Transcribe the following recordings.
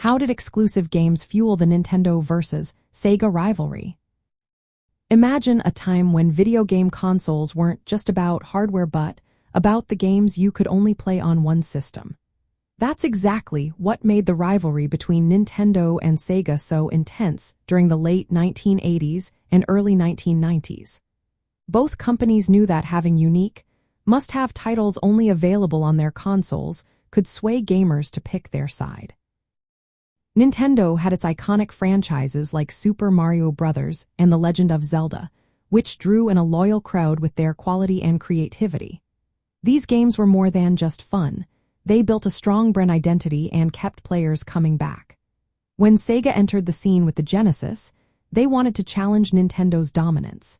How did exclusive games fuel the Nintendo versus Sega rivalry? Imagine a time when video game consoles weren't just about hardware but about the games you could only play on one system. That's exactly what made the rivalry between Nintendo and Sega so intense during the late 1980s and early 1990s. Both companies knew that having unique, must-have titles only available on their consoles could sway gamers to pick their side. Nintendo had its iconic franchises like Super Mario Bros. And The Legend of Zelda, which drew in a loyal crowd with their quality and creativity. These games were more than just fun. They built a strong brand identity and kept players coming back. When Sega entered the scene with the Genesis, they wanted to challenge Nintendo's dominance.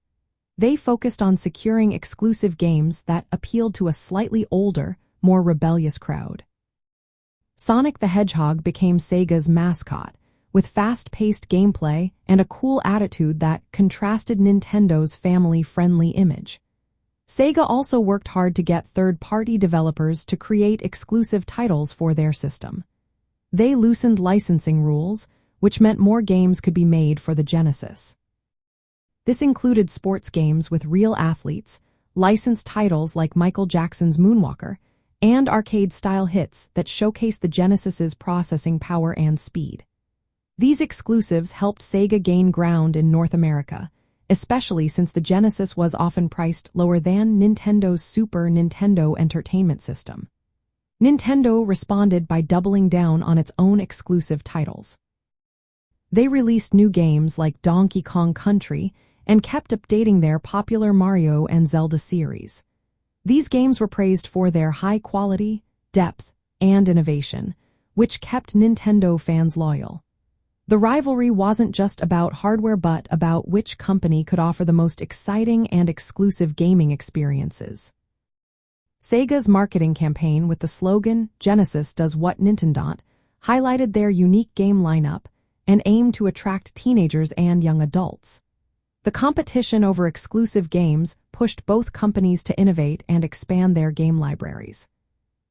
They focused on securing exclusive games that appealed to a slightly older, more rebellious crowd. Sonic the Hedgehog became Sega's mascot, with fast-paced gameplay and a cool attitude that contrasted Nintendo's family-friendly image. Sega also worked hard to get third-party developers to create exclusive titles for their system. They loosened licensing rules, which meant more games could be made for the Genesis. This included sports games with real athletes, licensed titles like Michael Jackson's Moonwalker, and arcade-style hits that showcased the Genesis's processing power and speed. These exclusives helped Sega gain ground in North America, especially since the Genesis was often priced lower than Nintendo's Super Nintendo Entertainment System. Nintendo responded by doubling down on its own exclusive titles. They released new games like Donkey Kong Country and kept updating their popular Mario and Zelda series. These games were praised for their high quality, depth, and innovation, which kept Nintendo fans loyal. The rivalry wasn't just about hardware but about which company could offer the most exciting and exclusive gaming experiences. Sega's marketing campaign with the slogan, "Genesis does what Nintendon't," highlighted their unique game lineup and aimed to attract teenagers and young adults. The competition over exclusive games pushed both companies to innovate and expand their game libraries.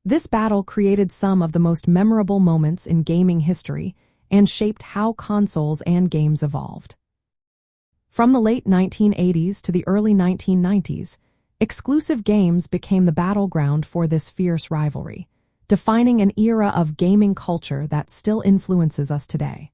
This battle created some of the most memorable moments in gaming history and shaped how consoles and games evolved. From the late 1980s to the early 1990s, exclusive games became the battleground for this fierce rivalry, defining an era of gaming culture that still influences us today.